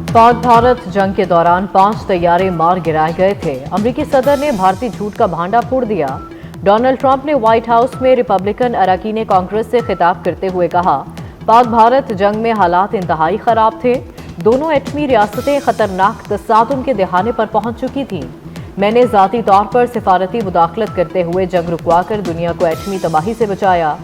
पाक भारत जंग के दौरान 5 तैयारे मार गिराए गए थे। अमेरिकी सदर ने भारतीय झूठ का भांडा फोड़ दिया। डोनाल्ड ट्रंप ने व्हाइट हाउस में रिपब्लिकन अरकान कांग्रेस से खिताब करते हुए कहा, पाक भारत जंग में हालात इंतहाई खराब थे। दोनों एटमी रियासतें खतरनाक तसादुम के दहाने पर पहुंच चुकी थीं। मैंने ज़ाती तौर पर सिफारती मुदाखलत करते हुए जंग रुकवा कर दुनिया को एटमी तबाही से बचाया।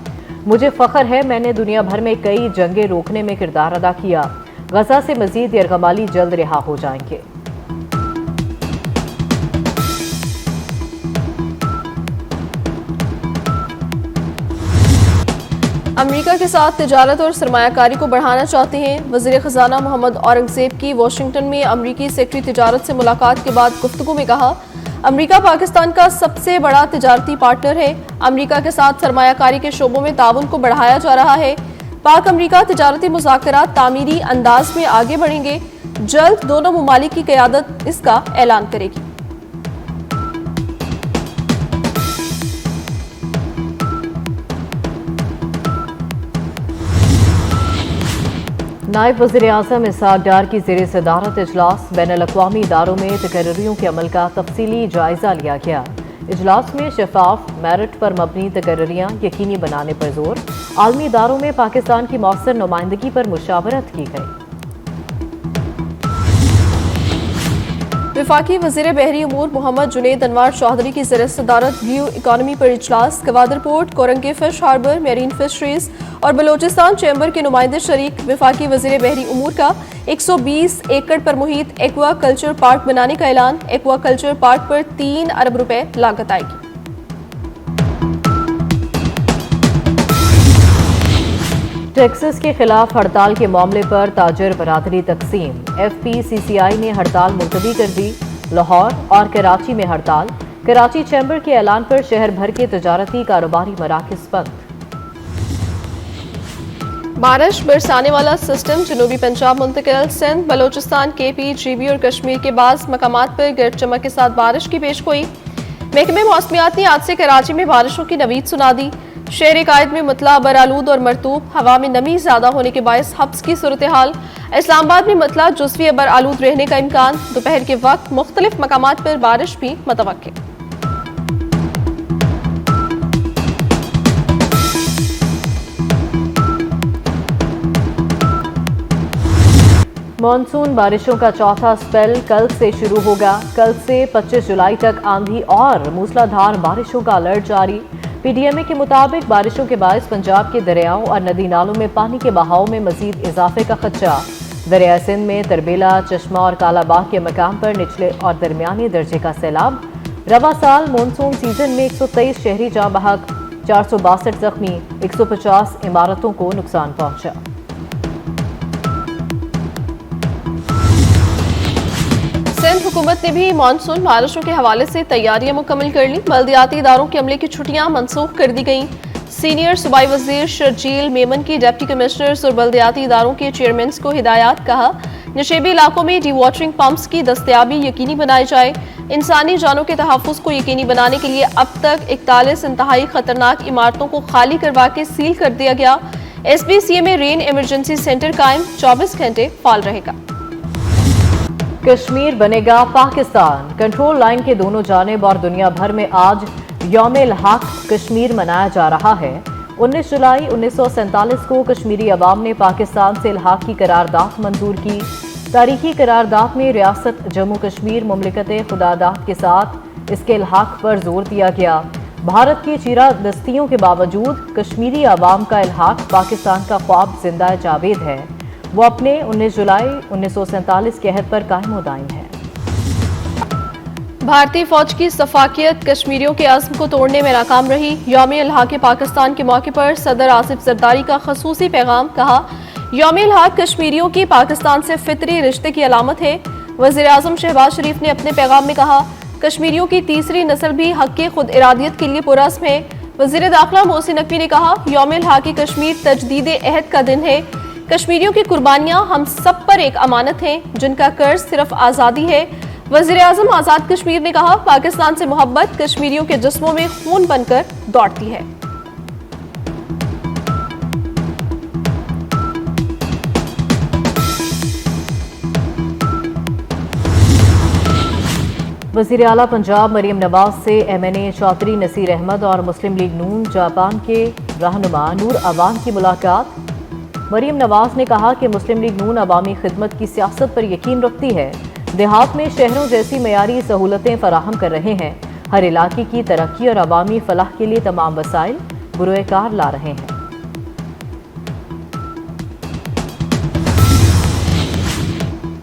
मुझे फख्र है मैंने दुनिया भर में कई जंगें रोकने में किरदार अदा किया। गजा से मजीद यरगमाली जल्द रिहा हो जाएंगे। अमेरिका के साथ तिजारत और सरमायाकारी को बढ़ाना चाहते हैं। वज़ीर ख़ज़ाना मोहम्मद औरंगज़ेब की वाशिंगटन में अमरीकी सेक्रेटरी तिजारत से मुलाकात के बाद गुफ्तगू में कहा, अमेरिका पाकिस्तान का सबसे बड़ा तिजारती पार्टनर है। अमेरिका के साथ सरमायाकारी के शोबों में ताउन को बढ़ाया जा रहा है। पाक अमेरिका तिजारती मुज़ाकरात तामीरी अंदाज में आगे बढ़ेंगे। जल्द दोनों ममालिक की क़यादत इसका ऐलान करेगी। नायब वज़ीर आज़म इसहाक़ डार की ज़ेर सदारत इजलास बैनुल-अक़वामी इदारों में तकर्रियों के अमल का तफसीली जायज़ा लिया गया। इजलास में शफाफ मेरिट पर मबनी तकर्रियाँ यकीनी बनाने पर जोर, आलमी इदारों में पाकिस्तान की मौसर नुमाइंदगी पर मुशावरत की गई। वफाकी वज़ीर बहरी अमूर मोहम्मद जुनैद अनवार चौधरी की ज़ेर सदारत ब्लू इकॉनमी पर इजलास, Gwadar port, Korangi fish harbour, marine fisheries और बलोचिस्तान चैम्बर के नुमाइंदे शरीक। वफाकी वज़ीर बहरी अमूर का 120 एकड़ पर मुहित एक्वा कल्चर पार्क बनाने का ऐलान। एक्वा कल्चर पार्क पर 3 अरब रुपए लागत आएगी। टेक्सास के खिलाफ हड़ताल के मामले पर ताजर बरादरी तकसीम। FPCCI ने हड़ताल मुलतवी कर दी। लाहौर और कराची में हड़ताल। कराची चैम्बर के ऐलान पर शहर भर के तजारती कारोबारी मराकज़ बंद। बारिश बरसाने वाला सिस्टम जनूबी पंजाब मुंतकिल। सिंध, बलोचिस्तान, KP, GB और कश्मीर के बाज़ मकामात पर गरज चमक के साथ बारिश की पेशगोई। महकमे मौसमियात ने आज से कराची में बारिशों की नवीद सुना दी। शहर कायद में मतला बरालूद और मरतूब, हवा में नमी ज्यादा होने के बायस हब्स की सूरत हाल। इस्लामाबाद में मतला जुज़वी अबर आलूद रहने का इम्कान। दोपहर के वक्त मुख्तलिफ मकामात पर बारिश भी मतवक्के। मानसून बारिशों का चौथा स्पेल कल से शुरू होगा। कल से 25 जुलाई तक आंधी और मूसलाधार बारिशों का अलर्ट जारी। PDMA के मुताबिक बारिशों के बायस पंजाब के दरियाओं और नदी नालों में पानी के बहाव में मजीद इजाफे का खदशा। दरिया सिंध में तरबेला, चश्मा और कालाबाग के मकाम पर निचले और दरमियानी दर्जे का सैलाब। रवा साल मानसून सीजन में 123 शहरी जाँ बहक, 462 जख्मी, 150 इमारतों को नुकसान पहुंचा। सिंध हुकूमत ने भी मानसून बारिशों के हवाले से तैयारियां मुकम्मल कर ली। बल्दियाती इदारों के अमले की छुट्टियां मनसूख कर दी गईं। सीनियर सूबाई वजीर शर्जील मेमन की डिप्टी कमिश्नर्स और बल्दियाती इदारों के चेयरमैन को हिदायत। कहा, नशेबी इलाकों में डी वाटरिंग पंप्स की दस्तयाबी यकीनी बनाई जाए। इंसानी जानों के तहफ़्फ़ुज़ को यकीनी बनाने के लिए अब तक 41 इंतहाई खतरनाक इमारतों को खाली करवा के सील कर दिया गया। SPCA में रेन इमरजेंसी सेंटर कायम, 24 घंटे फाल रहेगा। कश्मीर बनेगा पाकिस्तान। कंट्रोल लाइन के दोनों जानिब और दुनिया भर में आज यौम-ए-हक़ कश्मीर मनाया जा रहा है। 19 जुलाई 1947 को कश्मीरी अवाम ने पाकिस्तान से इल्हाक़ की करारदाद मंजूर की। तारीखी करारदाद में रियासत जम्मू कश्मीर मुमलिकत खुदादाद के साथ इसके इल्हाक़ पर जोर दिया गया। भारत की चीरा दस्तियों के बावजूद कश्मीरी अवाम का इल्हाक़ पाकिस्तान का ख्वाब जिंदा जावेद है। वो अपने 19 जुलाई 1947 के अहद पर कायम दायम है। भारतीय फौज की सफाकियत कश्मीरियों के अज़्म को तोड़ने में नाकाम रही। यौम-ए-इल्हाक़ पाकिस्तान के मौके पर सदर आसिफ जरदारी का ख़ुसूसी पैगाम। कहा, यौम-ए-इल्हाक़ कश्मीरियों की पाकिस्तान से फितरी रिश्ते की अलामत है। वज़ीर आज़म शहबाज शरीफ ने अपने पैगाम में कहा, कश्मीरियों की तीसरी नस्ल भी हक़ खुद इरादियत के लिए पुरअज़्म है। वज़ीर दाखिला मोहसिन नकवी ने कहा, यौम-ए-इल्हाक़ कश्मीर तजदीद अहद का दिन है। कश्मीरियों की कुर्बानियां हम सब पर एक अमानत हैं, जिनका कर्ज सिर्फ आज़ादी है। वज़ीर आज़म आज़ाद कश्मीर ने कहा, पाकिस्तान से मोहब्बत कश्मीरियों के जिस्मों में खून बनकर दौड़ती है। वज़ीर आला पंजाब मरीम नवाज से MNA चौधरी नसीर अहमद और मुस्लिम लीग नून जापान के रहनुमा नूर अवान की मुलाकात। मरीम नवाज ने कहा कि मुस्लिम लीग नून अवामी खिदमत की सियासत पर यकीन रखती है, देहात में शहरों जैसी मयारी सहूलतें फराहम कर रहे हैं, हर इलाके की तरक्की और अवामी फलाह के लिए तमाम वसाइल बुरोकार ला रहे हैं।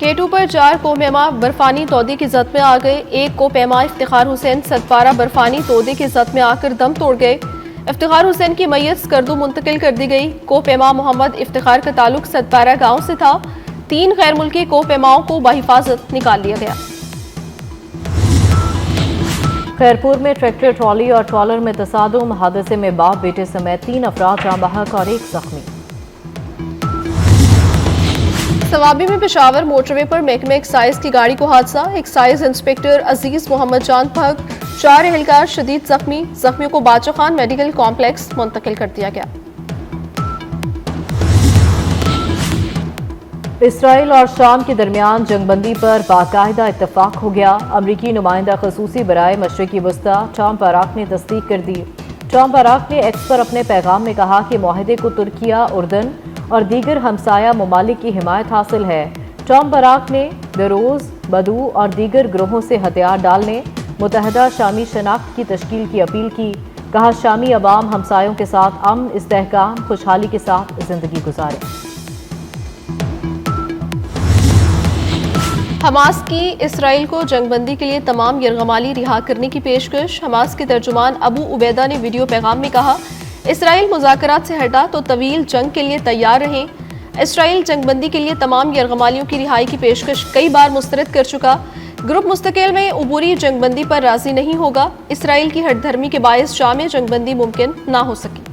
K2 पर 4 कोपेमा बर्फानी तोदे की जद में आ गए। एक कोपेमा इफ्तिखार हुसैन सतपारा बर्फानी तोदे की जद में आकर दम तोड़ गए। इफ्तिखार हुसैन की मैयत स्कर्दू मुंतकिल कर दी गई। कोपेमा मोहम्मद इफ्तिखार का ताल्लुक सतपारा गांव से था। 3 गैर मुल्की कोपेमाओं को बहिफाजत निकाल लिया गया। खैरपुर में ट्रैक्टर ट्रॉली और ट्रॉलर में तसादुम, हादसे में बाप बेटे समेत 3 अफराद जाँ बहक और 1 जख्मी। सवाबी में पेशावर मोटरवे पर महकमे एक्साइज की गाड़ी को हादसा। एक्साइज इंस्पेक्टर अजीज मोहम्मद जान भग, 4 एहलकार शदीद जख्मी। जख्मियों को बादशाह खान मेडिकल कॉम्प्लेक्स मुंतकिल कर दिया गया। इसराइल और शाम के दरमियान जंगबंदी पर बाकायदा इत्तफाक हो गया। अमरीकी नुमाइंदा खसूसी बराए मशरिकी वस्ता टॉम बाराक ने तस्दीक कर दी। टॉम बाराक ने एक्स पर अपने पैगाम में कहा कि मुआहदे को तुर्किया, उर्दन और दीगर हमसाया ममालिक की हिमायत हासिल है। टॉम बाराक ने बेरोज, बदू और दीगर ग्रोहों से हथियार डालने, मुतहदा शामी शनाख्त की तश्कील की अपील की। कहा, शामी अवाम हमसायों के साथ अमन, इस्तेहकाम, खुशहाली के साथ जिंदगी गुजारे। हमास की इसराइल को जंगबंदी के लिए तमाम यरगमाली रिहा करने की पेशकश। हमास के तर्जुमान अबू उबैदा ने वीडियो पैगाम में कहा, इसराइल मुज़ाकरात से हटा तो तवील जंग के लिए तैयार रहें। इसराइल जंगबंदी के लिए तमाम यरगमालियों की रिहाई की पेशकश कई बार मुस्तरद कर चुका। ग्रुप मुस्तकिल में उबूरी जंगबंदी पर राजी नहीं होगा। इसराइल की हठधर्मी के बायस शाम जंगबंदी मुमकिन ना हो सकी।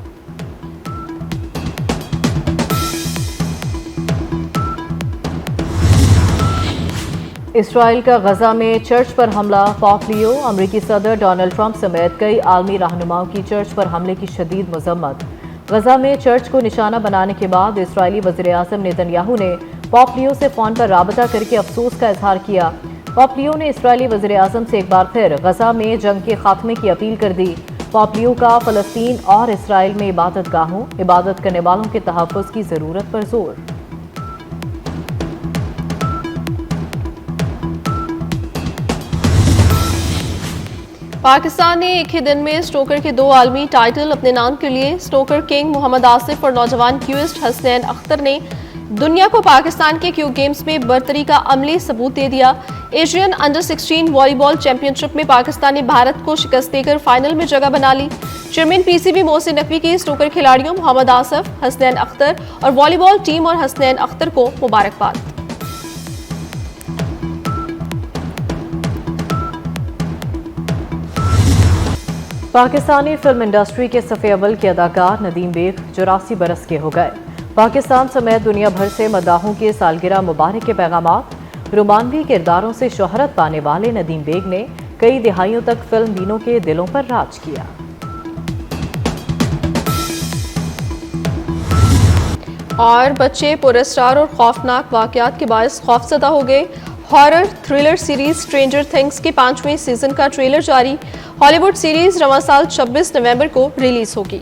इसराइल का गजा में चर्च पर हमला। पोप लियो, अमरीकी सदर डोनाल्ड ट्रंप समेत कई आलमी रहनुमाओं की चर्च पर हमले की शदीद मजम्मत। गजा में चर्च को निशाना बनाने के बाद इसराइली वज़ीर आज़म नेतन्याहू ने पोप लियो से फ़ोन पर राबता करके अफसोस का इजहार किया। पोप लियो ने इसराइली वज़ीर आज़म से एक बार फिर गजा में जंग के खात्मे की अपील कर दी। पोप लियो का फ़लस्तीन और इसराइल में इबादत गाहों, इबादत करने वालों के तहफ़्फ़ुज़ की ज़रूरत पर जोर। पाकिस्तान ने एक ही दिन में स्नूकर के 2 आलमी टाइटल अपने नाम कर लिए। स्नूकर किंग मोहम्मद आसिफ और नौजवान क्यूइस्ट हसनैन अख्तर ने दुनिया को पाकिस्तान के क्यू गेम्स में बरतरी का अमली सबूत दे दिया। एशियन अंडर 16 वॉलीबॉल चैंपियनशिप में पाकिस्तान ने भारत को शिकस्त देकर फाइनल में जगह बना ली। चेयरमैन PCB मोहसिन नकवी की स्नूकर खिलाड़ियों मोहम्मद आसिफ, हसनैन अख्तर और वॉलीबॉल टीम और हसनैन अख्तर को मुबारकबाद। पाकिस्तानी फिल्म इंडस्ट्री के सफ़े अव्वल के अदाकार नदीम बेग 84 बरस के हो गए। पाकिस्तान समेत दुनिया भर से मदाहों के सालगिरह मुबारक के पैगामात। रोमानवी किरदारों से शोहरत पाने वाले नदीम बेग ने कई दिहाइयों तक फिल्म बीनों के दिलों पर राज किया। और बच्चे पुरस्कार और खौफनाक वाक़यात के बायस खौफज़दा हो गए। Horror thriller series stranger things के 5वें सीजन का ट्रेलर जारी। हॉलीवुड सीरीज रवां साल 26 नवंबर को रिलीज होगी।